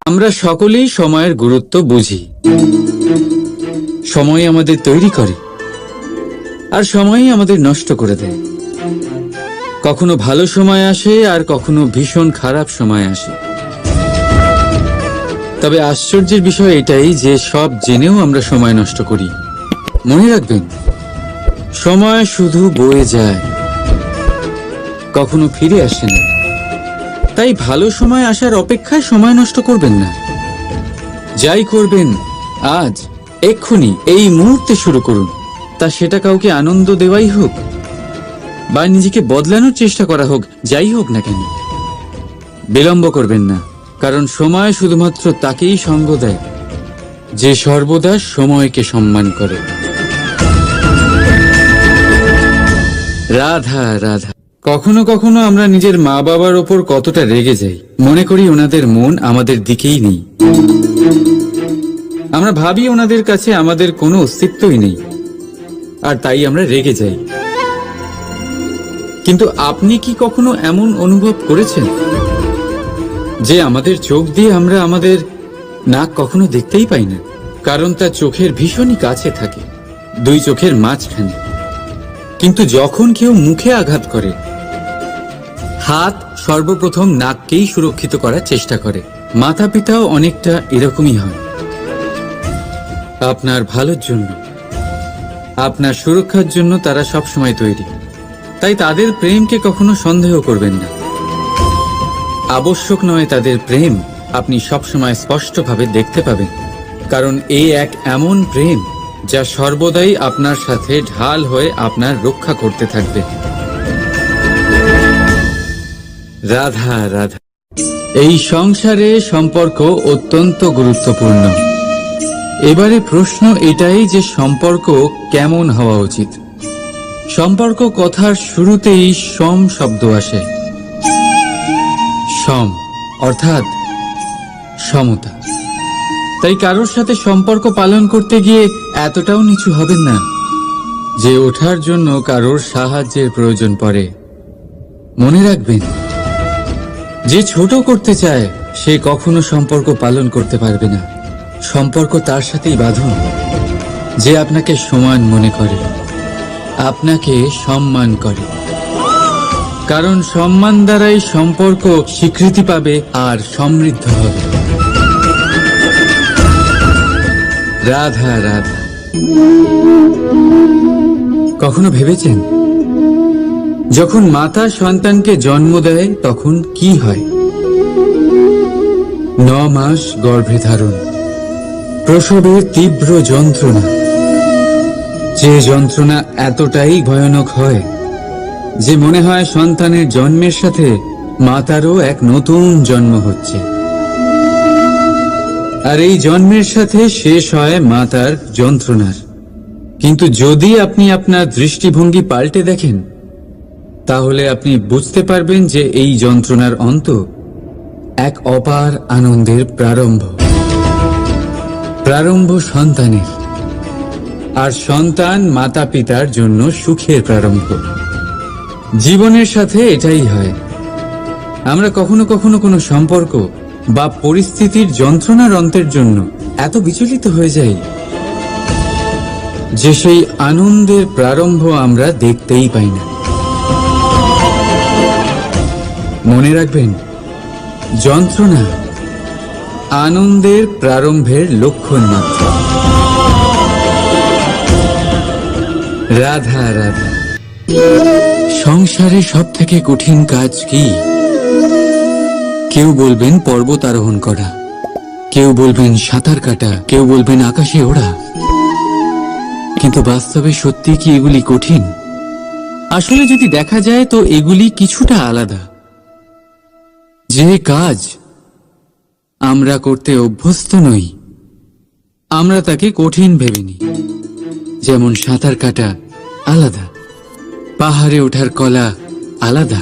আমরা সকলেই সময়ের গুরুত্ব বুঝি। সময় আমাদের তৈরি করে, আর সময়ই আমাদের নষ্ট করে দেয়। কখনো ভালো সময় আসে, আর কখনো ভীষণ খারাপ সময় আসে। তবে আশ্চর্যের বিষয় এটাই যে সব জেনেও আমরা সময় নষ্ট করি। মনে রাখবেন, সময় শুধু বয়ে যায়, কখনো ফিরে আসে না। তাই ভালো সময় আসার অপেক্ষায় সময় নষ্ট করবেন না। যাই করবেন আজ, এক্ষুনি, এই মুহূর্তে শুরু করুন। তা সেটা কাউকে আনন্দ দেওয়াই হোক, বা নিজেকে বদলানোর চেষ্টা করা হোক, যাই হোক না কেন, বিলম্ব করবেন না। কারণ সময় শুধুমাত্র তাকেই সঙ্গ দেয় যে সর্বদা সময়কে সম্মান করে। রাধা রাধা। কখনো কখনো আমরা নিজের মা বাবার ওপর কতটা রেগে যাই, মনে করি ওনাদের মন আমাদের দিকেই নেই। আমরা ভাবি ওনাদের কাছে আমাদের কোনো অস্তিত্বই নেই, আর তাই আমরা রেগে যাই। কিন্তু আপনি কি কখনো এমন অনুভব করেছেন যে আমাদের চোখ দিয়ে আমরা আমাদের নাক কখনো দেখতেই পাই না? কারণ তা চোখের ভীষণই কাছে থাকে, দুই চোখের মাঝখানে। কিন্তু যখন কেউ মুখে আঘাত করে, হাত সর্বপ্রথম নাককেই সুরক্ষিত করার চেষ্টা করে। মাতা পিতাও অনেকটা এরকমই হয়। আপনার ভালোর জন্য, আপনার সুরক্ষার জন্য তারা সবসময় তৈরি। তাই তাদের প্রেমকে কখনো সন্দেহ করবেন না। আবশ্যক নয় তাদের প্রেম আপনি সবসময় স্পষ্টভাবে দেখতে পাবেন, কারণ এই এক এমন প্রেম যা সর্বদাই আপনার সাথে ঢাল হয়ে আপনার রক্ষা করতে থাকবে। রাধা রাধা। এই সংসারে সম্পর্ক অত্যন্ত গুরুত্বপূর্ণ। এবারে প্রশ্ন এটাই যে সম্পর্ক কেমন হওয়া উচিত। সম্পর্ক কথার শুরুতেই সম শব্দ আসে। সম অর্থাৎ সমতা। তাই কারোর সাথে সম্পর্ক পালন করতে গিয়ে এতটাও নিচু হবেন না যে ওঠার জন্য কারোর সাহায্যের প্রয়োজন পড়ে। মনে রাখবেন, যে ছোট করতে চায় সে কখনো সম্পর্ক পালন করতে পারবে না। সম্পর্ক তার সাথেই বাঁধুন যে আপনাকে সমান মনে করে, আপনাকে সম্মান করে। কারণ সম্মান দ্বারাই সম্পর্ক স্বীকৃতি পাবে আর সমৃদ্ধ হবে। রাধা রাধা। কখনো ভেবেছেন, যখন মাতা সন্তানকে জন্ম দেয় তখন কি হয়? 9 মাস গর্ভে ধারণ, প্রসবের তীব্র যন্ত্রণা। যে যন্ত্রণা এতটাই ভয়ানক হয় যে মনে হয় সন্তানের জন্মের সাথে মাতারও এক নতুন জন্ম হচ্ছে। আর এই জন্মের সাথে শেষ হয় মাতার যন্ত্রণার। কিন্তু যদি আপনি আপনার দৃষ্টিভঙ্গি পাল্টে দেখেন, তাহলে আপনি বুঝতে পারবেন যে এই যন্ত্রণার অন্ত এক অপার আনন্দের প্রারম্ভ। প্রারম্ভ সন্তানের, আর সন্তান মাতা পিতার জন্য সুখের প্রারম্ভ। জীবনের সাথে এটাই হয়। আমরা কখনো কখনো কোনো সম্পর্ক বা পরিস্থিতির যন্ত্রণার অন্তের জন্য এত বিচলিত হয়ে যাই যে সেই আনন্দের প্রারম্ভ আমরা দেখতেই পাই না। মনে রাখবেন, যন্ত্রণা আনন্দের প্রারম্ভের লক্ষণ মাত্র। রাধা রাধা। সংসারে সব থেকে কঠিন কাজ কি? কেউ বলবেন পর্বত আরোহণ করা, কেউ বলবেন সাঁতার কাটা, কেউ বলবেন আকাশে ওড়া। কিন্তু বাস্তবে সত্যি কি এগুলি কঠিন? আসলে যদি দেখা যায় তো এগুলি কিছুটা আলাদা। যে কাজ আমরা করতে অভ্যস্ত নই, আমরা তাকে কঠিন ভেবে নিই। যেমন সাঁতার কাটা আলাদা, পাহাড়ে ওঠার কলা আলাদা,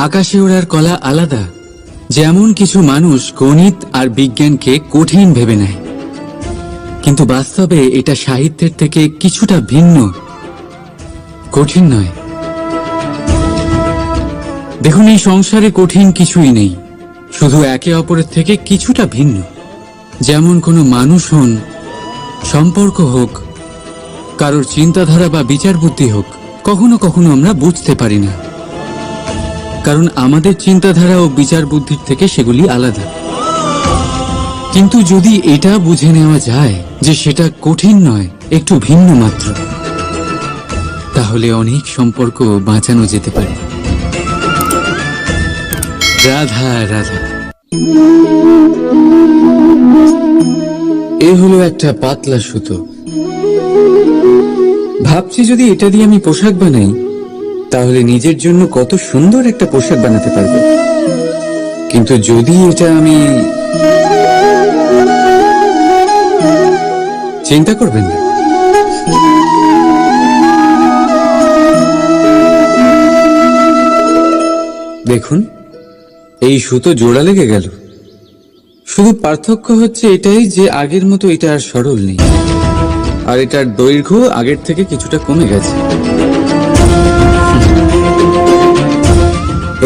আকাশে ওড়ার কলা আলাদা। যেমন কিছু মানুষ গণিত আর বিজ্ঞানকে কঠিন ভেবে নেয়, কিন্তু বাস্তবে এটা সাহিত্যের থেকে কিছুটা ভিন্ন। কঠিন নয়, দেখুন, এই সংসারে কঠিন কিছুই নেই, শুধু একে অপরের থেকে কিছুটা ভিন্ন। যেমন কোনো মানুষ হন, সম্পর্ক হোক, কারোর চিন্তাধারা বা বিচার বুদ্ধি হোক, কখনো কখনো আমরা বুঝতে পারি না, কারণ আমাদের চিন্তাধারা ও বিচার বুদ্ধির থেকে সেগুলি আলাদা। কিন্তু যদি এটা বুঝে নেওয়া যায় যে সেটা কঠিন নয়, একটু ভিন্ন মাত্র, তাহলে অনেক সম্পর্ক বাঁচানো যেতে পারে। রাধা রাধা। এ হলো একটা পাতলা সুতো। ভাবছি যদি এটা দিয়ে আমি পোশাক বানাই, তাহলে নিজের জন্য কত সুন্দর একটা পোশাক বানাতে পারবো। কিন্তু যদি এটা আমি, চিন্তা করবেন না, দেখুন এই সুতো জোড়া লেগে গেল। শুধু পার্থক্য হচ্ছে এটাই যে আগের মতো এটা আর সরল নেই, আর এটার দৈর্ঘ্য আগের থেকে কিছুটা কমে গেছে।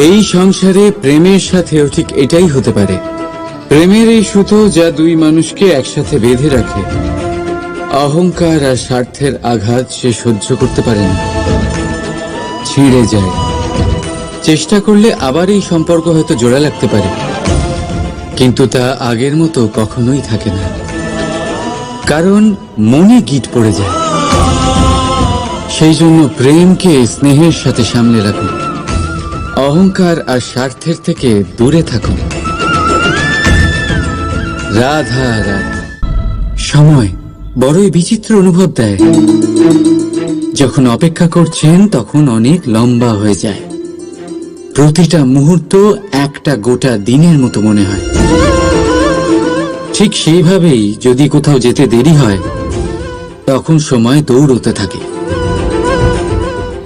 এই সংসারে প্রেমের সাথেও ঠিক এটাই হতে পারে। প্রেমের এই সুতো যা দুই মানুষকে একসাথে বেঁধে রাখে, অহংকার আর স্বার্থের আঘাত সে সহ্য করতে পারে না, ছিঁড়ে যায়। চেষ্টা করলে আবার এই সম্পর্ক হয়তো জোড়া লাগতে পারে, কিন্তু তা আগের মতো কখনোই থাকে না, কারণ মনে গিট পড়ে যায়। সেই জন্য প্রেমকে স্নেহের সাথে সামলে রাখুন, অহংকার আর স্বার্থের থেকে দূরে থাকুন। রাধা রাধা। সময় বড়ই বিচিত্র অনুভব দেয়। যখন অপেক্ষা করছেন তখন অনেক লম্বা হয়ে যায়। প্রতিটা মুহূর্ত একটা গোটা দিনের মতো মনে হয়। ঠিক সেইভাবেই যদি কোথাও যেতে দেরি হয়, তখন সময় দৌড়তে থাকে।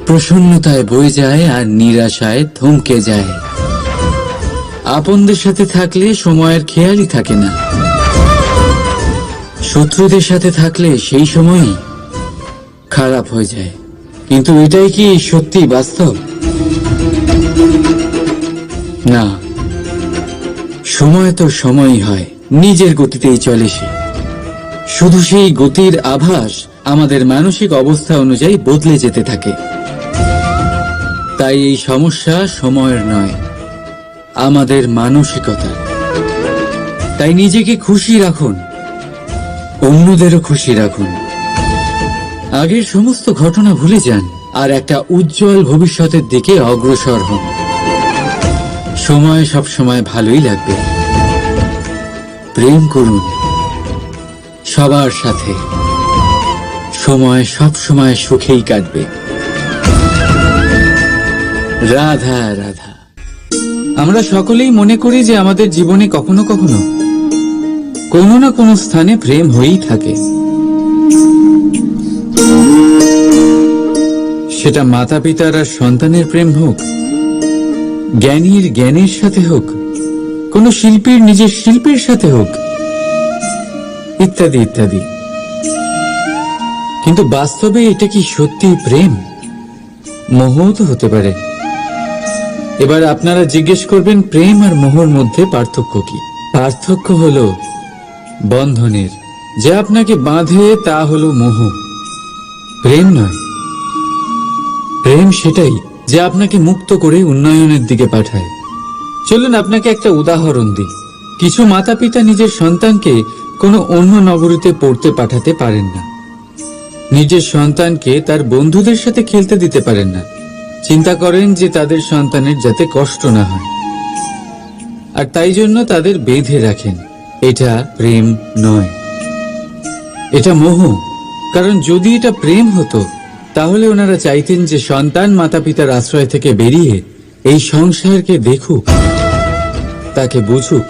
প্রসন্নতায় বয়ে যায় আর নিরাশায় থমকে যায়। আপনদের সাথে থাকলে সময়ের খেয়ালই থাকে না, শত্রুদের সাথে থাকলে সেই সময়ই খারাপ হয়ে যায়। কিন্তু এটাই কি সত্যি বাস্তব? না, সময় তো সময়ই হয়, নিজের গতিতেই চলে সে। শুধু সেই গতির আভাস আমাদের মানসিক অবস্থা অনুযায়ী বদলে যেতে থাকে। তাই এই সমস্যা সময়ের নয়, আমাদের মানসিকতা। তাই নিজেকে খুশি রাখুন, অন্যদেরও খুশি রাখুন। আগের সমস্ত ঘটনা ভুলে যান আর একটা উজ্জ্বল ভবিষ্যতের দিকে অগ্রসর হন। সময় সব সময় ভালোই লাগবে। প্রেম করুন সবার সাথে, সময় সব সময় সুখেই কাটবে। রাধা রাধা। আমরা সকলেই মনে করি যে আমাদের জীবনে কখনো কখনো কোনো না কোনো স্থানে প্রেম হয়েই থাকে। সেটা মাতা পিতার আর সন্তানের প্রেম হোক, জ্ঞানীর জ্ঞানের সাথে হোক, কোনো শিল্পীর নিজের শিল্পীর সাথে হোক, ইত্যাদি ইত্যাদি। কিন্তু বাস্তবে এটা কি সত্যি প্রেম? মোহও তো হতে পারে। এবার আপনারা জিজ্ঞেস করবেন, প্রেম আর মোহর মধ্যে পার্থক্য কি? পার্থক্য হলো বন্ধনের। যা আপনাকে বাঁধে তা হলো মোহ, প্রেম নয়। প্রেম সেটাই যা আপনাকে মুক্ত করে উন্নয়নের দিকে পাঠায়। চলুন আপনাকে একটা উদাহরণ দিই। কিছু মাতা পিতা নিজের সন্তানকে কোনো অন্য নগরীতে পড়তে পাঠাতে পারেন না, নিজের সন্তানকে তার বন্ধুদের সাথে খেলতে দিতে পারেন না। চিন্তা করেন যে তাদের সন্তানের যাতে কষ্ট না হয়, আর তাই জন্য তাদের বেঁধে রাখেন। এটা প্রেম নয়, এটা মোহ। কারণ যদি এটা প্রেম হতো, তাহলে ওনারা চাইতেন যে সন্তান মাতা পিতার আশ্রয় থেকে বেরিয়ে এই সংসারকে দেখুক, তাকে বুঝুক,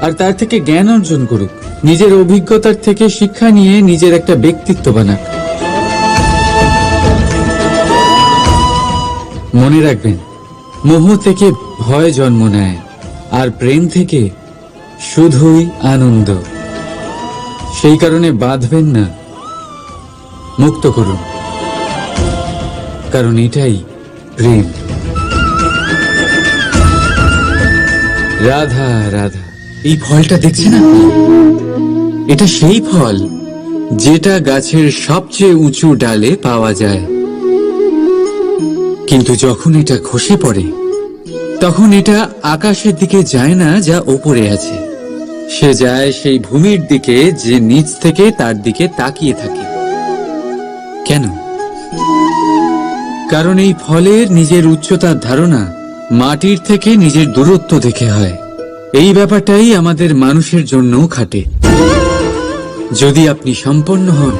আর তার থেকে জ্ঞান অর্জন করুক, নিজের অভিজ্ঞতার থেকে শিক্ষা নিয়ে নিজের একটা ব্যক্তিত্ব বানাক। মনে রাখবেন, মোহ থেকে ভয় জন্ম নেয়, আর প্রেম থেকে শুধুই আনন্দ। সেই কারণে বাঁধবেন না, মুক্ত করুন, কারণ এটাই প্রেম। রাধা রাধা, এই ফলটা দেখছেন আপনি? এটা সেই ফল যেটা গাছের সবচেয়ে উঁচু ডালে পাওয়া যায়, কিন্তু যখন এটা খসে পড়ে তখন এটা আকাশের দিকে যায় না যা ওপরে আছে, সে যায় সেই ভূমির দিকে যে নিচ থেকে তার দিকে তাকিয়ে থাকে। কেন? কারণ এই ফলের নিজের উচ্চতার ধারণা মাটির থেকে নিজের দূরত্ব দেখে হয়। এই ব্যাপারটাই আমাদের মানুষের জন্যও খাটে। যদি আপনি সম্পন্ন হন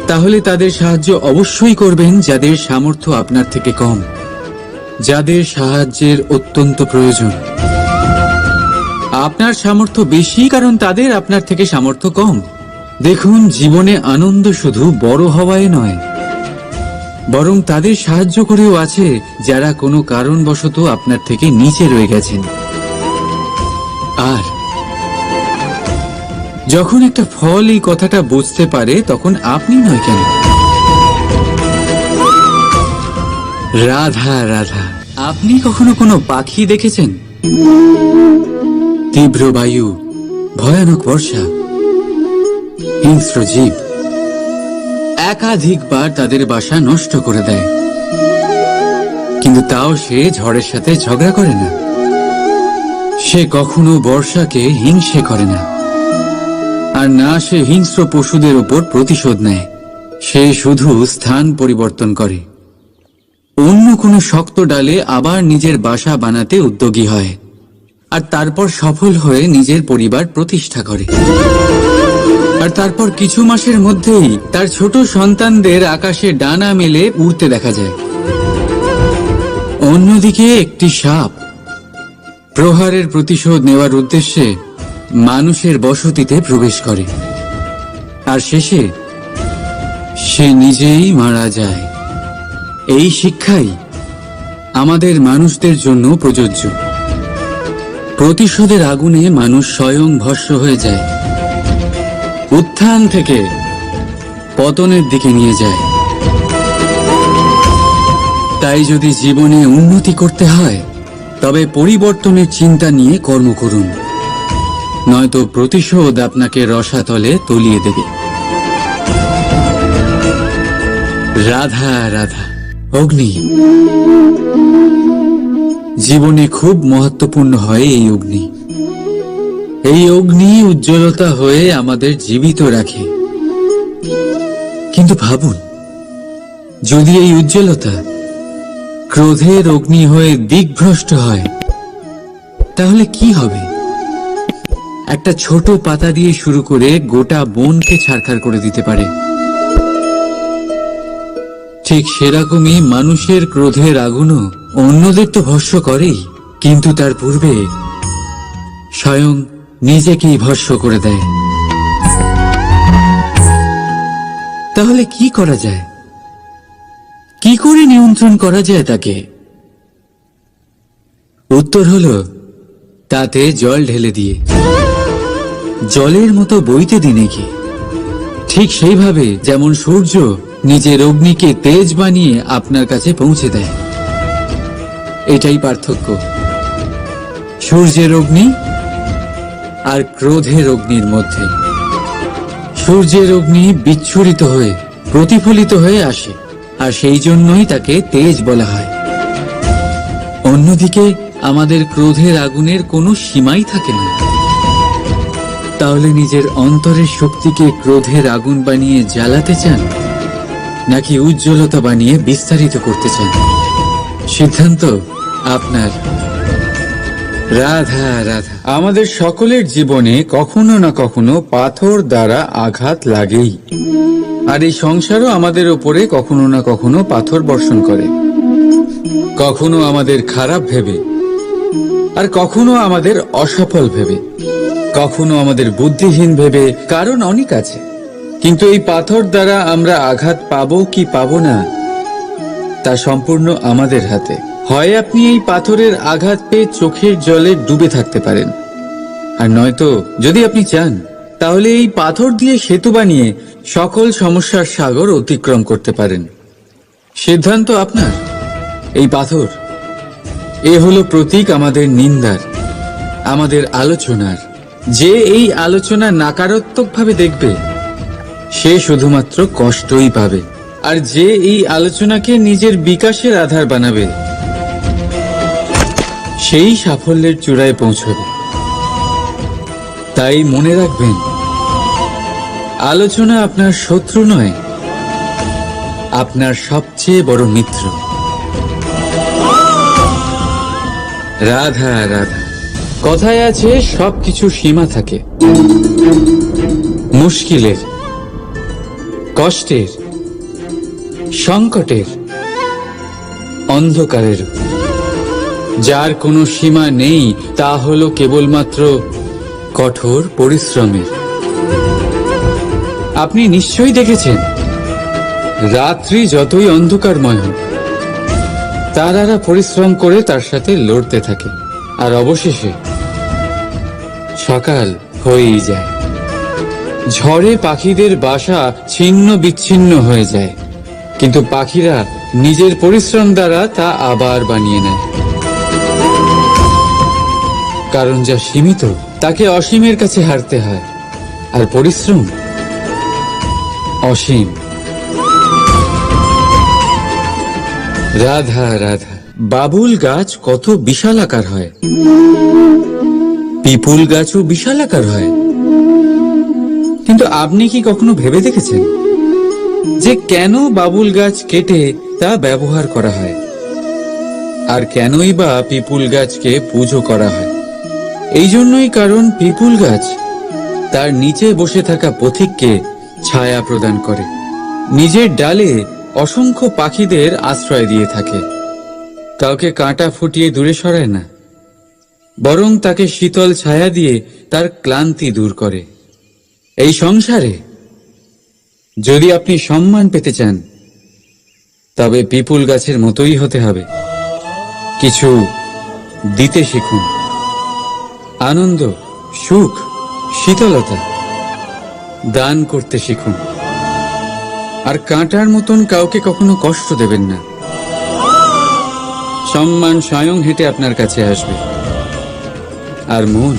তাহলে তাদের সাহায্য অবশ্যই করবেন যাদের সামর্থ্য আপনার থেকে কম, যাদের সাহায্যের অত্যন্ত প্রয়োজন। আপনার সামর্থ্য বেশি কারণ তাদের আপনার থেকে সামর্থ্য কম। দেখুন, জীবনে আনন্দ শুধু বড় হওয়ায় নয়, বরং তাদের সাহায্য করেও আছে যারা কোনো কারণবশত আপনার থেকে নিচে রয়ে গেছেন। আর যখন একটা ফল এই কথাটা বুঝতে পারে তখন আপনি নয় কেন? রাধা রাধা, আপনি কখনো কোনো পাখি দেখেছেন? তীব্র বায়ু, ভয়ানক বর্ষা, হিংস্র জীব একাধিকবার তাদের বাসা নষ্ট করে দেয়, কিন্তু তাও সে ঝড়ের সাথে ঝগড়া করে না। সে কখনো বর্ষাকে হিংসে করে না, আর না সে হিংস্র পশুদের উপর প্রতিশোধ নেয়। সে শুধু স্থান পরিবর্তন করে, অন্য কোনো শক্ত ডালে আবার নিজের বাসা বানাতে উদ্যোগী হয়, আর তারপর সফল হয়ে নিজের পরিবার প্রতিষ্ঠা করে। আর তারপর কিছু মাসের মধ্যেই তার ছোট সন্তানদের আকাশে ডানা মেলে উড়তে দেখা যায়। অন্যদিকে একটি সাপ প্রহারের প্রতিশোধ নেওয়ার উদ্দেশ্যে মানুষের বসতিতে প্রবেশ করে, আর শেষে সে নিজেই মারা যায়। এই শিক্ষাই আমাদের মানুষদের জন্য প্রযোজ্য। প্রতিশোধের আগুনে মানুষ স্বয়ং ভস্ম হয়ে যায়, উত্থান থেকে পতনের দিকে নিয়ে যায়। তাই যদি জীবনে উন্নতি করতে হয় তবে পরিবর্তনের চিন্তা নিয়ে কর্ম করুন, নয়তো প্রতিশোধ আপনাকে রসাতলে তলিয়ে দেবে। রাধা রাধা। অগ্নি জীবনে খুব মহত্বপূর্ণ হয়। এই অগ্নি উজ্জ্বলতা হয়ে আমাদের জীবিত রাখে। কিন্তু ভাবুন, যদি এই উজ্জ্বলতা ক্রোধের অগ্নি হয়ে দিকভ্রষ্ট হয় তাহলে কি হবে? একটা ছোট পাতা দিয়ে শুরু করে গোটা বনকে ছারখার করে দিতে পারে। ঠিক সেরকমই মানুষের ক্রোধের আগুনও অন্যদের তো ভস্ম করেই, কিন্তু তার পূর্বে স্বয়ং নিজেকেই ভস্ম করে দেয়। তাহলে কি করা যায়? কি করে নিয়ন্ত্রণ করা যায় তাকে? উত্তর হলো তাতে জল ঢেলে দিয়ে, জলের মতো বইতে দিনে কি। ঠিক সেইভাবে যেমন সূর্য নিজের অগ্নিকে তেজ বানিয়ে আপনার কাছে পৌঁছে দেয়। এটাই পার্থক্য সূর্যের অগ্নি আর ক্রোধের অগ্নির মধ্যে। সূর্যের অগ্নি বিচ্ছুরিত হয়ে প্রতিফলিত হয়ে আসে, আর সেই জন্যই তাকে তেজ বলা হয়। অন্যদিকে আমাদের ক্রোধের আগুনের কোনো সীমাই থাকে না। তাহলে নিজের অন্তরের শক্তিকে ক্রোধের আগুন বানিয়ে জ্বালাতে চান, নাকি উজ্জ্বলতা বানিয়ে বিস্তারিত করতে চান? সিদ্ধান্ত আপনার। রাধা রাধা। আমাদের সকলের জীবনে কখনো না কখনো পাথর দ্বারা আঘাত লাগেই, আর এই সংসারও আমাদের উপরে কখনো না কখনো পাথর বর্ষণ করে। কখনো আমাদের খারাপ ভেবে, আর কখনো আমাদের অসফল ভেবে, কখনো আমাদের বুদ্ধিহীন ভেবে। কারণ অনেক আছে, কিন্তু এই পাথর দ্বারা আমরা আঘাত পাবো কি পাবো না তা সম্পূর্ণ আমাদের হাতে। হয় আপনি এই পাথরের আঘাত পেয়ে চোখের জলে ডুবে থাকতে পারেন, আর নয়তো যদি আপনি চান তাহলে এই পাথর দিয়ে সেতু বানিয়ে সকল সমস্যার সাগর অতিক্রম করতে পারেন। সিদ্ধান্ত আপনার। এই পাথর, এ হলো প্রতীক আমাদের নিন্দার, আমাদের আলোচনার। যে এই আলোচনা নাকারাত্মকভাবে দেখবে সে শুধুমাত্র কষ্টই পাবে, আর যে এই আলোচনাকে নিজের বিকাশের আধার বানাবে সেই সাফল্যের চূড়ায় পৌঁছবে। তাই মনে রাখবেন, আলোচনা আপনার শত্রু নয়, আপনার সবচেয়ে বড় মিত্র। রাধা রাধা। কথায় আছে সবকিছু সীমা থাকে, মুশকিলের, কষ্টের, সংকটের, অন্ধকারের। যার কোনো সীমা নেই তা হলো কেবলমাত্র কঠোর পরিশ্রমের। আপনি নিশ্চয়ই দেখেছেন, রাত্রি যতই অন্ধকারময় হোক তারারা পরিশ্রম করে তার সাথে লড়তে থাকে, আর অবশেষে সকাল হয়েই যায়। ঝড়ে পাখিদের বাসা ছিন্ন বিচ্ছিন্ন হয়ে যায়, কিন্তু পাখিরা নিজের পরিশ্রম দ্বারা তা আবার বানিয়ে নেয়। কারণ যা সীমিত তাকে অসীমের কাছে হারতে হয়, আর পরিশ্রম অসীম। রাধা রাধা। বাবুল গাছ কত বিশালাকার হয়, পিপুল গাছও বিশালাকার হয়। কিন্তু আপনি কি কখনো ভেবে দেখেছেন যে কেন বাবুল গাছ কেটে তা ব্যবহার করা হয়, আর কেনই বা পিপুল গাছকে পুজো করা হয়? এই জন্যই, কারণ পিপুল গাছ তার নিচে বসে থাকা পথিককে ছায়া প্রদান করে, নিজের ডালে অসংখ্য পাখিদের আশ্রয় দিয়ে থাকে, কাউকে কাঁটা ফুটিয়ে দূরে সরায় না, বরং তাকে শীতল ছায়া দিয়ে তার ক্লান্তি দূর করে। এই সংসারে যদি আপনি সম্মান পেতে চান তবে পিপুল গাছের মতোই হতে হবে। কিছু দিতে শিখুন, আনন্দ, সুখ, শীতলতা দান করতে শিখুন, আর কাঁটার মতন কাউকে কখনো কষ্ট দেবেন না। সম্মান স্বয়ং হেঁটে আপনার কাছে আসবে। আর মন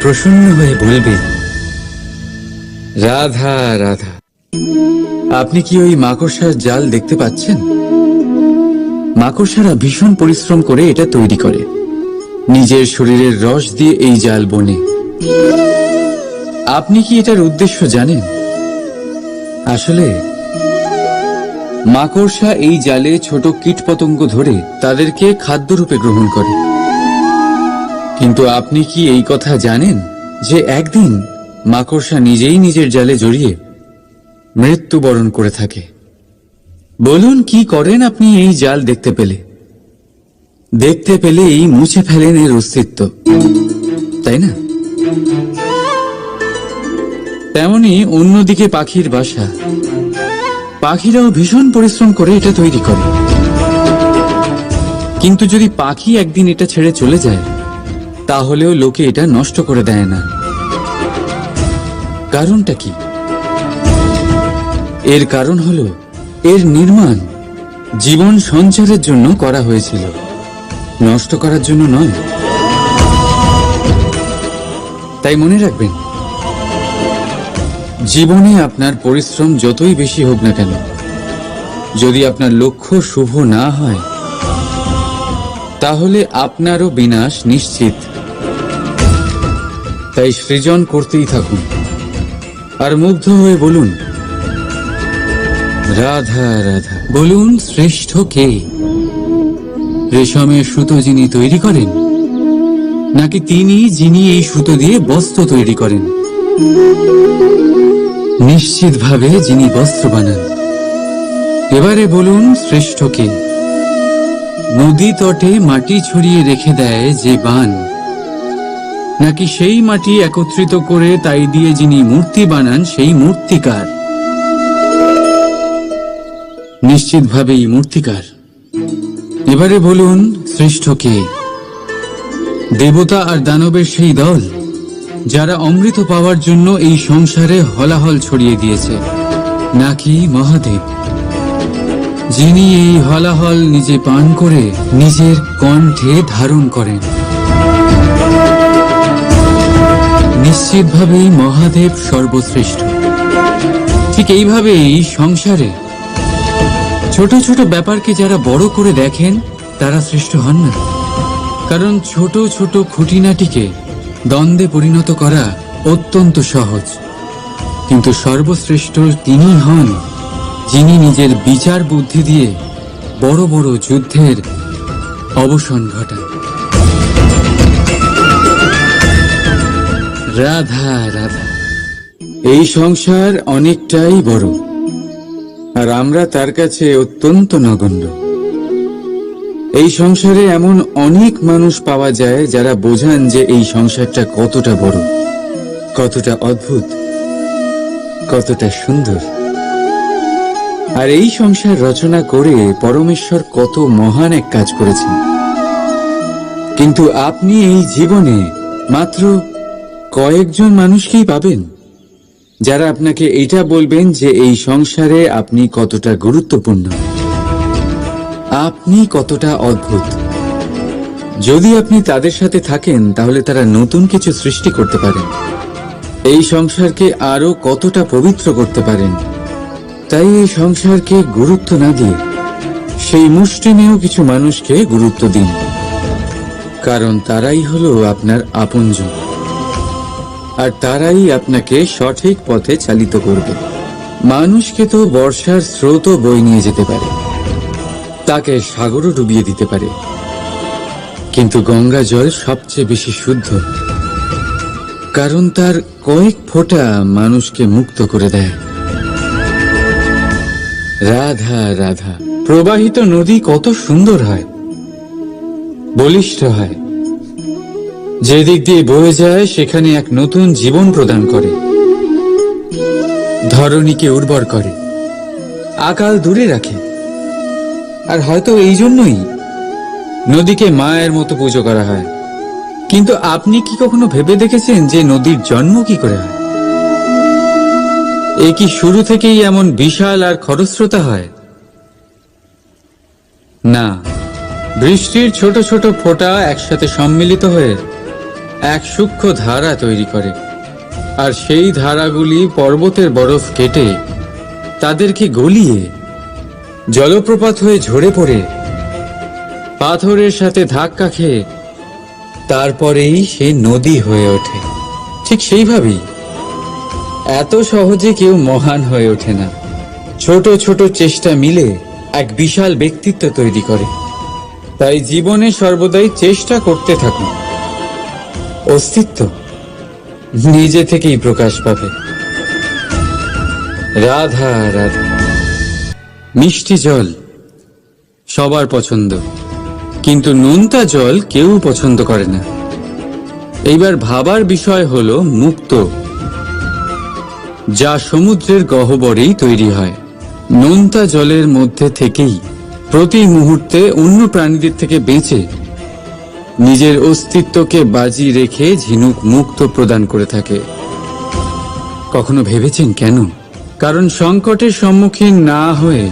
প্রসন্ন হয়ে বলবে, রাধা রাধা। আপনি কি ওই মাকড়সার জাল দেখতে পাচ্ছেন? মাকড়সারা ভীষণ পরিশ্রম করে এটা তৈরি করে, নিজের শরীরের রস দিয়ে এই জাল বোনে। আপনি কি এটার উদ্দেশ্য জানেন? আসলে মাকড়সা এই জালে ছোট কীটপতঙ্গ ধরে তাদেরকে খাদ্যরূপে গ্রহণ করে। কিন্তু আপনি কি এই কথা জানেন যে একদিন মাকড়সা নিজেই নিজের জালে জড়িয়ে মৃত্যুবরণ করে থাকে? বলুন, কি করেন আপনি এই জাল দেখতে পেলে? দেখতে পেলেই মুছে ফেলেন এর অস্তিত্ব, তাই না? তেমনি অন্যদিকে পাখির বাসা, পাখিরাও ভীষণ পরিশ্রম করে এটা তৈরি করে। কিন্তু যদি পাখি একদিন এটা ছেড়ে চলে যায় তাহলেও লোকে এটা নষ্ট করে দেয় না। কারণটা কি? এর কারণ হলো এর নির্মাণ জীবন সঞ্চারের জন্য করা হয়েছিল, নষ্ট করার জন্য নয়। তাই মনে রাখবেন, জীবনে আপনার পরিশ্রম যতই বেশি হোক না কেন, যদি আপনার লক্ষ্য শুভ না হয় তাহলে আপনারও বিনাশ নিশ্চিত। তাই সৃজন করতেই থাকুন, আর মুগ্ধ হয়ে বলুন, রাধা রাধা। বলুন, শ্রেষ্ঠ কে? রেশমের সুতো যিনি তৈরি করেন, নাকি তিনি যিনি এই সুতো দিয়ে বস্ত্র তৈরি করেন? নিশ্চিতভাবে যিনি বস্ত্র বানান। এবারে বলুন, শ্রেষ্ঠ কে? নদী তটে মাটি ছড়িয়ে রেখে দেয় যে বান, নাকি সেই মাটি একত্রিত করে তাই দিয়ে যিনি মূর্তি বানান সেই মূর্তিকার? নিশ্চিতভাবেই মূর্তিকার। এবারে বলুন, শ্রেষ্ঠ কে? দেবতা আর দানবের সেই দল যারা অমৃত পাওয়ার জন্য এই সংসারে হলাহল ছড়িয়ে দিয়েছে, নাকি মহাদেব? যিনি এই হলাহল নিজে পান করে নিজের কণ্ঠে ধারণ করেন। নিশ্চিতভাবেই মহাদেব সর্বশ্রেষ্ঠ। ঠিক এইভাবেই সংসারে ছোট ছোট ব্যাপারকে যারা বড় করে দেখেন তারা শ্রেষ্ঠ হন না। কারণ ছোট ছোট খুঁটিনাটিকে দ্বন্দ্বে পরিণত করা অত্যন্ত সহজ, কিন্তু সর্বশ্রেষ্ঠ তিনি হন যিনি নিজের বিচার বুদ্ধি দিয়ে বড় বড় যুদ্ধের অবসান ঘটান। রাধা রাধা। এই সংসার অনেকটাই বড়, আর আমরা তার কাছে অত্যন্ত নগণ্য। এই সংসারে এমন অনেক মানুষ পাওয়া যায় যারা বোঝান যে এই সংসারটা কতটা বড়, কতটা অদ্ভুত, কতটা সুন্দর। আর এই সংসার রচনা করে পরমেশ্বর কত মহান এক কাজ করেছেন। কিন্তু আপনি এই জীবনে মাত্র কয়েকজন মানুষকেই পাবেন যারা আপনাকে এটা বলবেন যে এই সংসারে আপনি কতটা গুরুত্বপূর্ণ, আপনি কতটা অদ্ভুত। যদি আপনি তাদের সাথে থাকেন তাহলে তারা নতুন কিছু সৃষ্টি করতে পারেন, এই সংসারকে আরো কতটা পবিত্র করতে পারেন। তাই এই সংসারকে গুরুত্ব না দিয়ে সেই মুষ্টিমেয় কিছু মানুষকে গুরুত্ব দিন, কারণ তারাই হলো আপনার আপনজন, আর তারাই আপনাকে সঠিক পথে চালিত করবে। মানুষকে তো বর্ষার স্রোতও বয়ে নিয়ে যেতে পারে, তাকে সাগরও ডুবিয়ে দিতে পারে, কিন্তু গঙ্গা জল সবচেয়ে বেশি শুদ্ধ, কারণ তার কয়েক ফোঁটা মানুষকে মুক্ত করে দেয়। রাধা রাধা। প্রবাহিত নদী কত সুন্দর হয়, বলিষ্ঠ হয়, যেদিক দিয়ে বয়ে যায় সেখানে এক নতুন জীবন প্রদান করে, ধরণীকে উর্বর করে, আকাল দূরে রাখে। আর হয়তো এই জন্যই নদীকে মায়ের মতো পুজো করা হয়। কিন্তু আপনি কি কখনো ভেবে দেখেছেন যে নদীর জন্ম কি করে হয়? এ কি শুরু থেকেই এমন বিশাল আর খরস্রোতা হয়? না, বৃষ্টির ছোট ছোট ফোঁটা একসাথে সম্মিলিত হয়ে এক সূক্ষ্ম ধারা তৈরি করে, আর সেই ধারাগুলি পর্বতের বরফ কেটে তাদেরকে গলিয়ে জলপ্রপাত হয়ে ঝরে পড়ে পাথরের সাথে ধাক্কা খেয়ে তারপরেই সে নদী হয়ে ওঠে। ঠিক সেইভাবেই এত সহজে কেউ মহান হয়ে ওঠে না। ছোট ছোট চেষ্টা মিলে এক বিশাল ব্যক্তিত্ব তৈরি করে। তাই জীবনে সর্বদাই চেষ্টা করতে থাকুন, অস্তিত্ব নিজে থেকেই প্রকাশ পাবে। রাধা রাধা। মিষ্টি জল সবার পছন্দ, কিন্তু নোনতা জল কেউ পছন্দ করে না। এইবার ভাবার বিষয় হলো মুক্ত, যা সমুদ্রের গহ্বরেই তৈরি হয়। নোনতা জলের মধ্যে থেকেই প্রতি মুহূর্তে অন্য প্রাণীদের থেকে বেঁচে নিজের অস্তিত্বকে বাজি রেখে ঝিনুক মুক্ত প্রদান করে থাকে। কখনো ভেবেছেন কেন? কারণ সংকটের সম্মুখীন না হয়ে,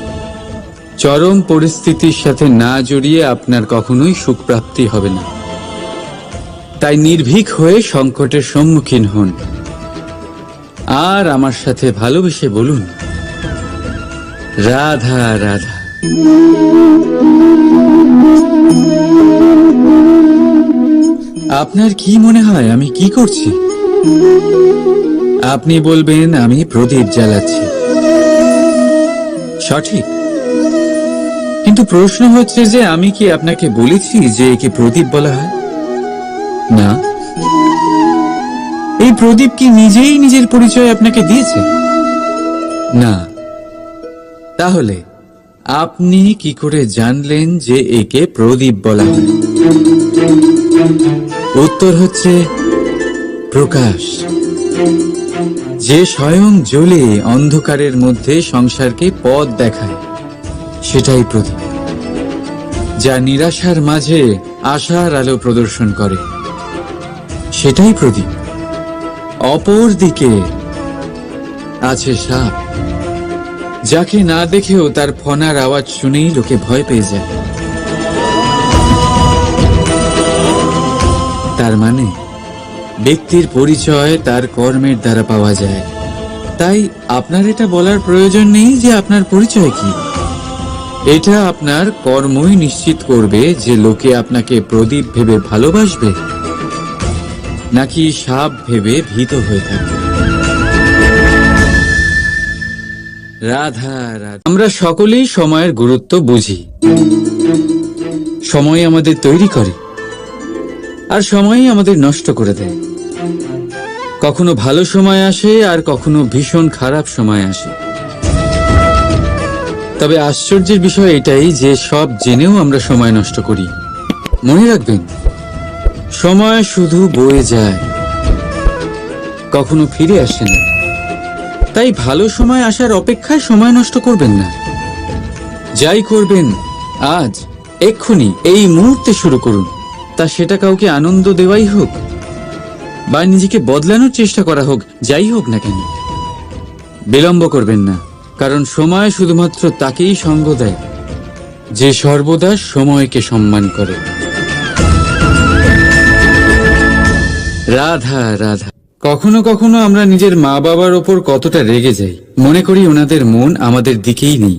চরম পরিস্থিতির সাথে না জড়িয়ে আপনার কখনোই সুখ প্রাপ্তি হবে না। তাই নির্ভীক হয়ে সংকটের সম্মুখীন হন, আর আমার সাথে ভালোবেসে বলুন রাধা রাধা। আপনার কি মনে হয় আমি কি করছি? আপনি বলবেন আমি প্রদীপ জ্বালাচ্ছি। সঠিক, কিন্তু প্রশ্ন হচ্ছে যে আমি কি আপনাকে বলেছি যে একে প্রদীপ বলা হয়? না। এই প্রদীপ কি নিজেই নিজের পরিচয় আপনাকে দিয়েছে? না। তাহলে আপনি কি করে জানলেন যে একে প্রদীপ বলা হয়? উত্তর হচ্ছে প্রকাশ, যে স্বয়ং জ্বলে অন্ধকারের মধ্যে সংসারকে পথ দেখায়, সেটাই প্রদীপ। যা নিরাশার মাঝে আশার আলো প্রদর্শন করে, সেটাই প্রদীপ। অপর দিকে আছে সাপ, যাকে না দেখেও তার ফনার আওয়াজ শুনেই লোকে ভয় পেয়ে যায়। তার মানে ব্যক্তির পরিচয় তার কর্মের দ্বারা পাওয়া যায়। তাই আপনার এটা বলার প্রয়োজন নেই যে আপনার পরিচয় কি। এটা আপনার কর্মই নিশ্চিত করবে যে লোকে আপনাকে প্রদীপ ভেবে ভালোবাসবে নাকি সাপ ভেবে ভীত হয়ে থাকবে। রাধা রাধা। আমরা সকলেই সময়ের গুরুত্ব বুঝি। সময় আমাদের তৈরি করে আর সময়ই আমাদের নষ্ট করে দেয়। কখনো ভালো সময় আসে আর কখনো ভীষণ খারাপ সময় আসে। তবে আশ্চর্যের বিষয় এটাই যে সব জেনেও আমরা সময় নষ্ট করি। মনে রাখবেন, সময় শুধু বয়ে যায়, কখনো ফিরে আসে না। তাই ভালো সময় আসার অপেক্ষায় সময় নষ্ট করবেন না। যাই করবেন আজ, এক্ষুনি, এই মুহূর্তে শুরু করুন। তা সেটা কাউকে আনন্দ দেওয়াই হোক বা নিজেকে বদলানোর চেষ্টা করা হোক, যাই হোক না কেন, বিলম্ব করবেন না। কারণ সময় শুধুমাত্র তাকেই সঙ্গ দেয় যে সর্বদা সময়কে সম্মান করে। রাধা রাধা। কখনো কখনো আমরা নিজের মা বাবার ওপর কতটা রেগে যাই, মনে করি ওনাদের মন আমাদের দিকেই নেই।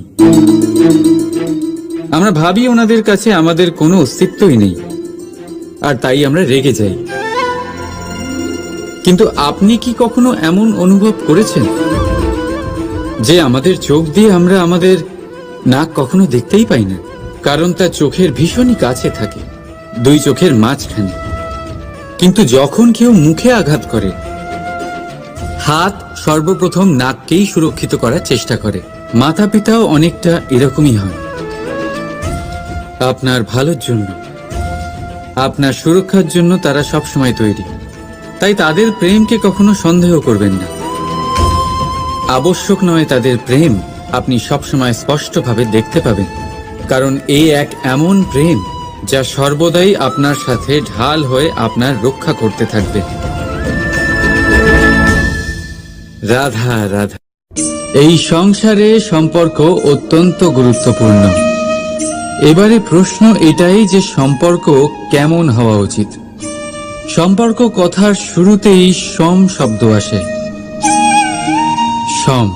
আমরা ভাবি ওনাদের কাছে আমাদের কোনো অস্তিত্বই নেই, আর তাই আমরা রেগে যাই। কিন্তু আপনি কি কখনো এমন অনুভব করেছেন যে আমাদের চোখ দিয়ে আমরা আমাদের নাক কখনো দেখতেই পাই না? কারণ তা চোখের ভীষণই কাছে থাকে, দুই চোখের মাঝখানে। কিন্তু যখন কেউ মুখে আঘাত করে, হাত সর্বপ্রথম নাককেই সুরক্ষিত করার চেষ্টা করে। মাতা পিতাও অনেকটা এরকমই হয়। আপনার ভালোর জন্য, আপনার সুরক্ষার জন্য তারা সবসময় তৈরি। তাই তাদের প্রেমকে কখনো সন্দেহ করবেন না। আবশ্যক নয় তাদের প্রেম আপনি সবসময় স্পষ্টভাবে দেখতে পাবেন, কারণ এই এক এমন প্রেম যা সর্বদাই আপনার সাথে ঢাল হয়ে আপনার রক্ষা করতে থাকবে। রাধা রাধা। এই সংসারে সম্পর্ক অত্যন্ত গুরুত্বপূর্ণ। এবারে প্রশ্ন এটাই যে সম্পর্ক কেমন হওয়া উচিত। সম্পর্ক কথার শুরুতেই সম শব্দ আসে। সম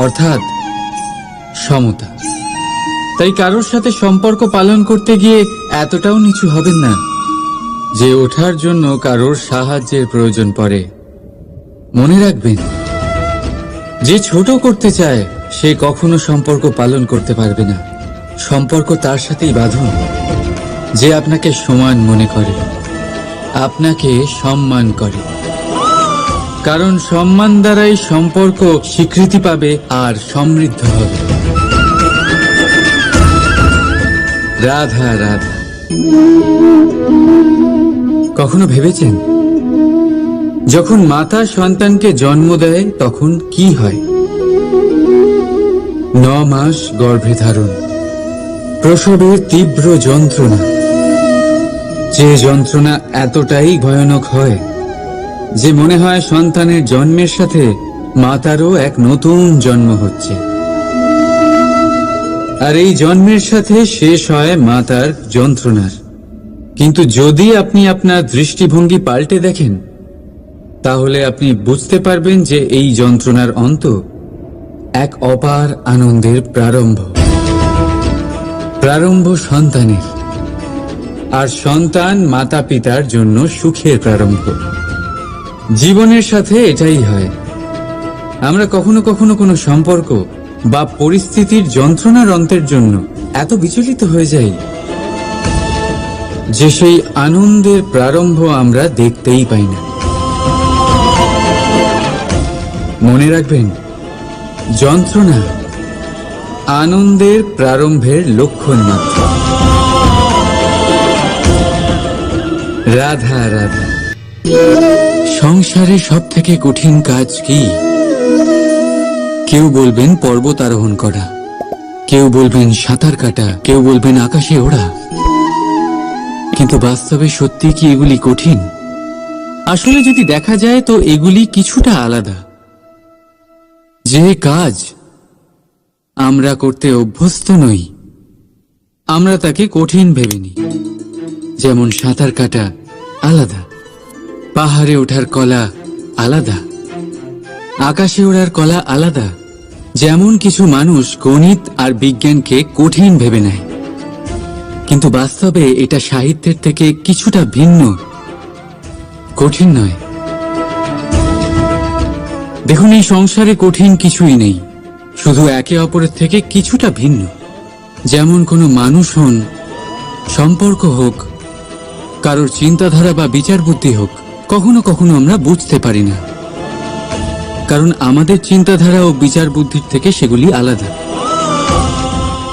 অর্থাৎ সমতা। তাই কারোর সাথে সম্পর্ক পালন করতে গিয়ে এতটাও নিচু হবেন না যে ওঠার জন্য কারোর সাহায্যের প্রয়োজন পড়ে। মনে রাখবেন, যে ছোট করতে চায় সে কখনো সম্পর্ক পালন করতে পারবে না। সম্পর্ক তার সাথেই বাঁধুন যে আপনাকে সমান মনে করে, আপনাকে সম্মান করে। কারণ সম্মান দ্বারাই সম্পর্ক স্বীকৃতি পাবে আর সমৃদ্ধ হবে। রাধা রাধা। কখনো ভেবেছেন যখন মাতা সন্তানকে জন্ম দেয় তখন কি হয়? 9 মাস গর্ভে ধারণ, প্রসবের তীব্র যন্ত্রণা, যে যন্ত্রণা এতটাই ভয়ানক হয় যে মনে হয় সন্তানের জন্মের সাথে মাতারও এক নতুন জন্ম হচ্ছে। আর এই জন্মের সাথে শেষ হয় মাতার যন্ত্রণার। কিন্তু যদি আপনি আপনার দৃষ্টিভঙ্গি পাল্টে দেখেন, তাহলে আপনি বুঝতে পারবেন যে এই যন্ত্রণার অন্ত এক অপার আনন্দের প্রারম্ভ। প্রারম্ভ সন্তানের, আর সন্তান মাতা পিতার জন্য সুখের প্রারম্ভ। জীবনের সাথে এটাই হয়। আমরা কখনো কখনো কোনো সম্পর্ক বা পরিস্থিতির যন্ত্রণার অন্তের জন্য এত বিচলিত হয়ে যাই যে সেই আনন্দের প্রারম্ভ আমরা দেখতেই পাই না। মনে রাখবেন, যন্ত্রণা আনন্দের প্রারম্ভের লক্ষণ মাত্র। রাধা রাধা। সংসারে সব থেকে কঠিন কাজ কি? কেউ বলবেন পর্বত আরোহণ করা, কেউ বলবেন সাঁতার কাটা, কেউ বলবেন আকাশে ওড়া। কিন্তু বাস্তবে সত্যি কি এগুলি কঠিন? আসলে যদি দেখা যায় তো এগুলি কিছুটা আলাদা। যে কাজ আমরা করতে অভ্যস্ত নই, আমরা তাকে কঠিন ভেবে নিই। যেমন সাঁতার কাটা আলাদা, পাহাড়ে ওঠার কলা আলাদা, আকাশে ওড়ার কলা আলাদা। যেমন কিছু মানুষ গণিত আর বিজ্ঞানকে কঠিন ভেবে নেয়, কিন্তু বাস্তবে এটা সাহিত্যের থেকে কিছুটা ভিন্ন, কঠিন নয়। দেখুন, এই সংসারে কঠিন কিছুই নেই, শুধু একে অপরের থেকে কিছুটা ভিন্ন। যেমন কোনো মানুষ হন, সম্পর্ক হোক, কারোর চিন্তাধারা বা বিচার বুদ্ধি হোক, কখনো কখনো আমরা বুঝতে পারি না, কারণ আমাদের চিন্তাধারা ও বিচার বুদ্ধির থেকে সেগুলি আলাদা।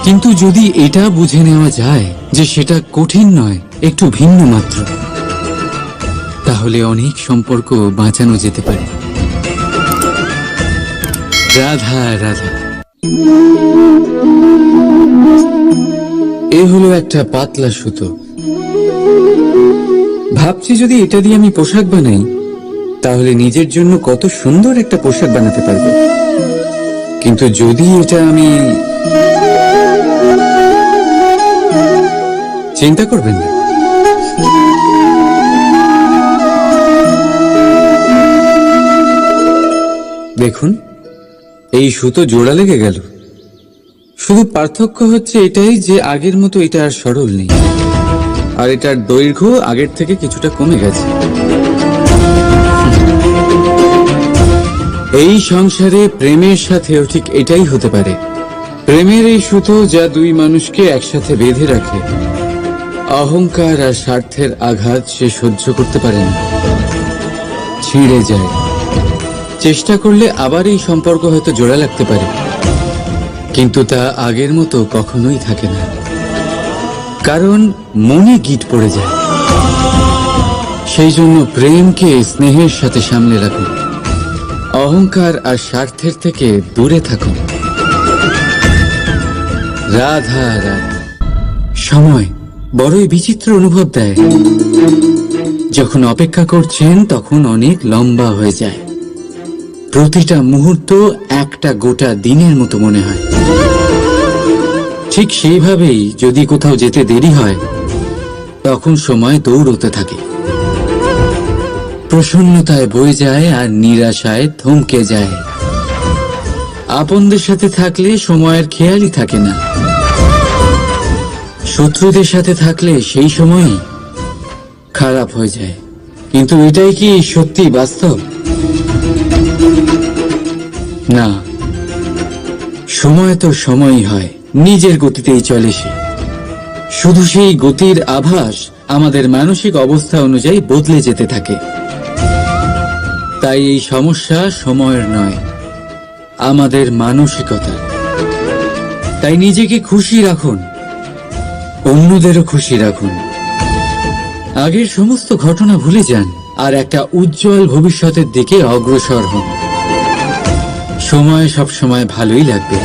কিন্তু যদি এটা বুঝে নেওয়া যায় যে সেটা কঠিন নয়, একটু ভিন্ন মাত্র, তাহলে অনেক সম্পর্ক বাঁচানো যেতে পারে। রাধা রাধা। এ হলো একটা পাতলা সুতো। ভাবছি যদি এটা দিয়ে আমি পোশাক বানাই, তাহলে নিজের জন্য কত সুন্দর একটা পোশাক বানাতে পারবো। কিন্তু যদি এটা আমি, চিন্তা করবেন না, দেখুন এই সুতো জোড়া লেগে গেল। শুধু পার্থক্য হচ্ছে এটাই যে আগের মতো এটা আর সরল নেই, আর এটার দৈর্ঘ্য আগের থেকে কিছুটা কমে গেছে। এই সংসারে প্রেমের সাথেও ঠিক এটাই হতে পারে। প্রেমের এই সুতো যা দুই মানুষকে একসাথে বেঁধে রাখে, অহংকার আর স্বার্থের আঘাত সে সহ্য করতে পারে না, ছিঁড়ে যায়। চেষ্টা করলে আবার এই সম্পর্ক হয়তো জোড়া লাগতে পারে, কিন্তু তা আগের মতো কখনোই থাকে না, কারণ মনে গিট পড়ে যায়। সেই জন্য প্রেমকে স্নেহের সাথে সামলে রাখুন, অহংকার আর স্বার্থের থেকে দূরে থাকুন। রাধা রাধা। সময় বড়ই বিচিত্র অনুভব দেয়। যখন অপেক্ষা করছেন তখন অনেক লম্বা হয়ে যায়, প্রতিটা মুহূর্ত একটা গোটা দিনের মতো মনে হয়। ঠিক সেইভাবেই যদি কোথাও যেতে দেরি হয়, তখন সময় দৌড়তে থাকে, প্রসন্নতায় বয়ে যায় আর নিরাশায় থমকে যায়। আপনদের সাথে থাকলে সময়ের খেয়ালই থাকে না, শত্রুদের সাথে থাকলে সেই সময়ই খারাপ হয়ে যায়। কিন্তু এটাই কি সত্যি বাস্তব? না, সময় তো সময়ই হয়, নিজের গতিতেই চলে সে। শুধু সেই গতির আভাস আমাদের মানসিক অবস্থা অনুযায়ী বদলে যেতে থাকে। তাই এই সমস্যা সময়ের নয়, আমাদের মানসিকতা। তাই নিজেকে খুশি রাখুন, অন্যদেরও খুশি রাখুন। আগের সমস্ত ঘটনা ভুলে যান আর একটা উজ্জ্বল ভবিষ্যতের দিকে অগ্রসর হন। সময় সব সময় ভালোই লাগবে।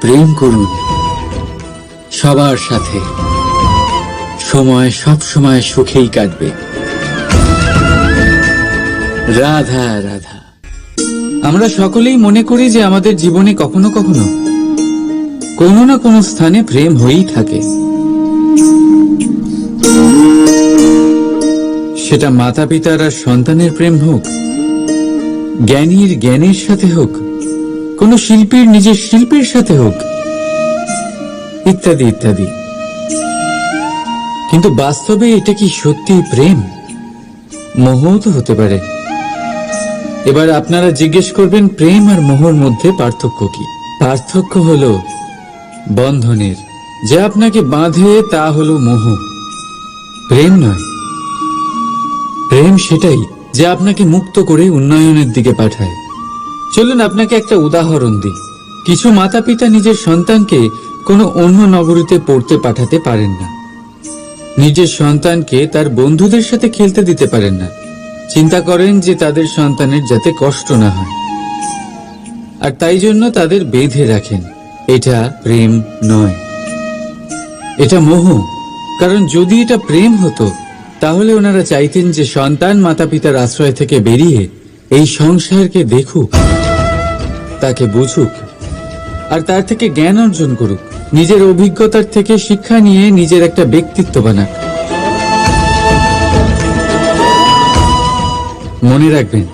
প্রেম করুন সবার সাথে, সময় সব সময় সুখেই কাটবে। রাধা রাধা। আমরা সকলেই মনে করি যে আমাদের জীবনে কখনো কখনো কোনো না কোনো স্থানে প্রেম হয়েই থাকে। সেটা মাতা পিতার আর সন্তানের প্রেম হোক, জ্ঞানীর জ্ঞানের সাথে হোক, কোনো শিল্পীর নিজের শিল্পীর সাথে হোক, ইত্যাদি ইত্যাদি। কিন্তু বাস্তবে এটা কি সত্যি প্রেম? মোহও তো হতে পারে। এবার আপনারা জিজ্ঞেস করবেন, প্রেম আর মোহর মধ্যে পার্থক্য কি? পার্থক্য হলো বন্ধনের। যা আপনাকে বাঁধে তা হলো মোহ, প্রেম নয়। প্রেম সেটাই যা আপনাকে মুক্ত করে উন্নয়নের দিকে পাঠায়। চলুন আপনাকে একটা উদাহরণ দিই। কিছু মাতা পিতা নিজের সন্তানকে কোনো অন্য নগরীতে পড়তে পাঠাতে পারেন না, নিজের সন্তানকে তার বন্ধুদের সাথে খেলতে দিতে পারেন না। চিন্তা করেন যে তাদের সন্তানের যাতে কষ্ট না হয়, আর তাই জন্য তাদের বেঁধে রাখেন। এটা প্রেম নয়, এটা মোহ। কারণ যদি এটা প্রেম হতো, তাহলে ওনারা চাইতেন যে সন্তান মাতা পিতার আশ্রয় থেকে বেরিয়ে এই সংসারকে দেখুক, তাকে বুঝুক, আর তার থেকে জ্ঞান অর্জন করুক, নিজের অভিজ্ঞতার থেকে শিক্ষা নিয়ে নিজের একটা ব্যক্তিত্ব বানাক। মনে রাখবেন,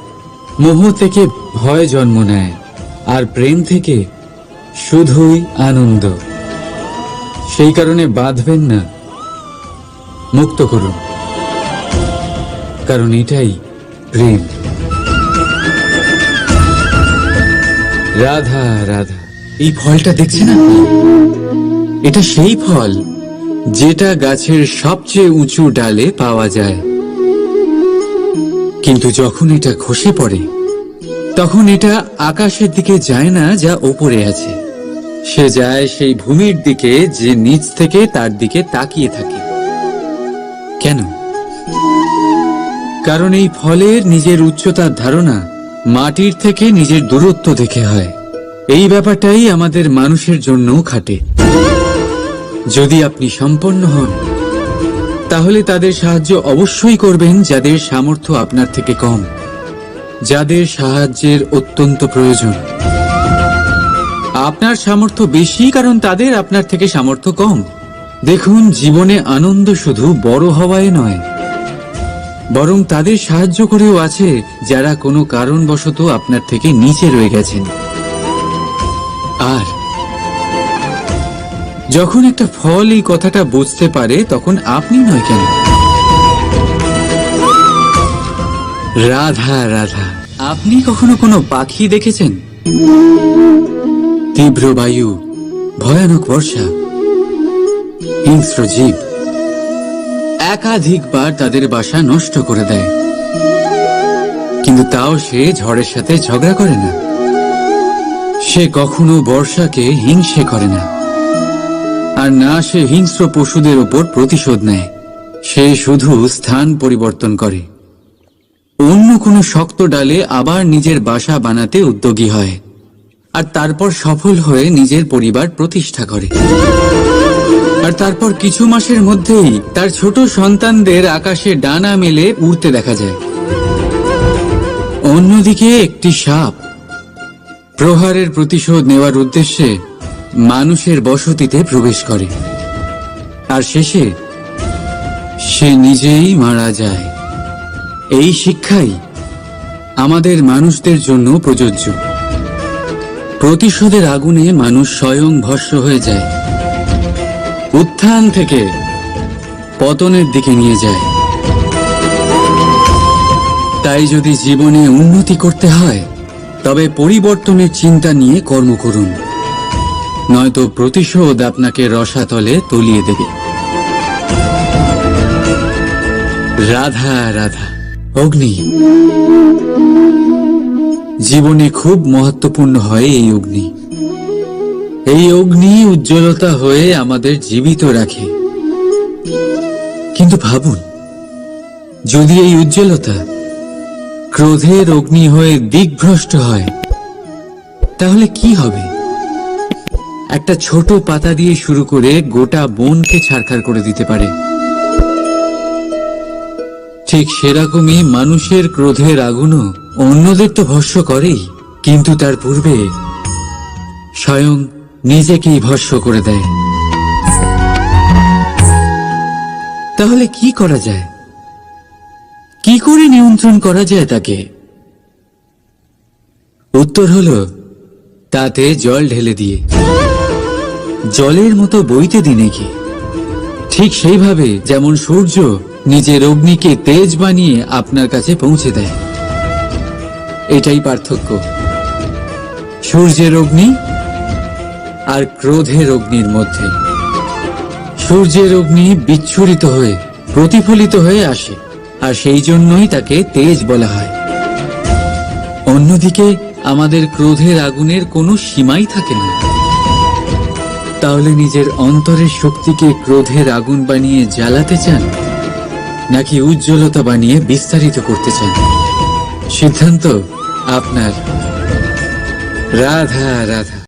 মোহ থেকে ভয় জন্ম নেয়, আর প্রেম থেকে শুধুই আনন্দ। সেই কারণে বাঁধবেন না, মুক্ত করুন, কারণ এটাই প্রেম। রাধা রাধা। এই ফলটা দেখছেন আপনি? এটা সেই ফল যেটা গাছের সবচেয়ে উঁচু ডালে পাওয়া যায়, কিন্তু যখন এটা খসে পড়ে তখন এটা আকাশের দিকে যায় না যা ওপরে আছে, সে যায় সেই ভূমির দিকে যে নিচ থেকে তার দিকে তাকিয়ে থাকে। কেন? কারণ এই ফলের নিজের উচ্চতার ধারণা মাটির থেকে নিজের দূরত্ব দেখে হয়। এই ব্যাপারটাই আমাদের মানুষের জন্যও খাটে। যদি আপনি সম্পন্ন হন, তাহলে তাদের সাহায্য অবশ্যই করবেন যাদের সামর্থ্য আপনার থেকে কম, যাদের সাহায্যের অত্যন্ত প্রয়োজন। আপনার সামর্থ্য বেশি কারণ তাদের আপনার থেকে সামর্থ্য কম। দেখুন, জীবনে আনন্দ শুধু বড় হওয়ায় নয়, বরং তাদের সাহায্য করেও আছে যারা কোনো কারণবশত আপনার থেকে নিচে রয়ে গেছেন। আর যখন একটা ফল এই কথাটা বুঝতে পারে, তখন আপনি নয় কেন? রাধা রাধা। আপনি কখনো কোনো পাখি দেখেছেন? তীব্র বায়ু, ভয়ানক বর্ষা, হিংস্র জীব একাধিকবার তাদের বাসা নষ্ট করে দেয়, কিন্তু তাও সে ঝড়ের সাথে ঝগড়া করে না। সে কখনো বর্ষাকে হিংসে করে না, আর না সে হিংস্র পশুদের উপর প্রতিশোধ নেয়। সে শুধু স্থান পরিবর্তন করে, অন্য কোনো শক্ত ডালে আবার নিজের বাসা বানাতে উদ্যোগী হয়, আর তারপর সফল হয়ে নিজের পরিবার প্রতিষ্ঠা করে। আর তারপর কিছু মাসের মধ্যেই তার ছোট সন্তানদের আকাশে ডানা মেলে উড়তে দেখা যায়। অন্যদিকে একটি সাপ প্রহারের প্রতিশোধ নেওয়ার উদ্দেশ্যে মানুষের বসতিতে প্রবেশ করে, আর শেষে সে নিজেই মারা যায়। এই শিক্ষাই আমাদের মানুষদের জন্য প্রযোজ্য। প্রতিশোধের আগুনে মানুষ স্বয়ং ভস্ম হয়ে যায়, উত্থান থেকে পতনের দিকে নিয়ে যায়। তাই যদি জীবনে উন্নতি করতে হয়, তবে পরিবর্তনের চিন্তা নিয়ে কর্ম করুন, নয়তো প্রতিশোধ আপনাকে রসাতলে তলিয়ে দেবে। রাধা রাধা। অগ্নি জীবনে খুব মহত্বপূর্ণ হয়। এই অগ্নি উজ্জ্বলতা হয়ে আমাদের জীবিত রাখে। কিন্তু ভাবুন, যদি এই উজ্জ্বলতা ক্রোধের অগ্নি হয়ে দিকভ্রষ্ট হয়, তাহলে কি হবে? একটা ছোট পাতা দিয়ে শুরু করে গোটা বনকে ছারখার করে দিতে পারে। ঠিক সেরকমই মানুষের ক্রোধের আগুনও অন্যদের তো ভস্ম করেই, কিন্তু তার পূর্বে স্বয়ং নিজেকেই ভস্ম করে দেয়। তাহলে কি করা যায়? কি করে নিয়ন্ত্রণ করা যায় তাকে? উত্তর হলো, তাতে জল ঢেলে দিয়ে। জলের মতো বইতে দিনে কি? ঠিক সেইভাবে যেমন সূর্য নিজের অগ্নিকে তেজ বানিয়ে আপনার কাছে পৌঁছে দেয়। এটাই পার্থক্য সূর্যের অগ্নি আর ক্রোধের অগ্নির মধ্যে। সূর্যের অগ্নি বিচ্ছুরিত হয়ে প্রতিফলিত হয়ে আসে, আর সেই জন্যই তাকে তেজ বলা হয়। অন্যদিকে আমাদের ক্রোধের আগুনের কোনো সীমাই থাকে না। তাহলে নিজের অন্তরের শক্তিকে ক্রোধের আগুন বানিয়ে জ্বালাতে চান, নাকি উজ্জ্বলতা বানিয়ে বিস্তারিত করতে চান? সিদ্ধান্ত আপনার। রাধা রাধা।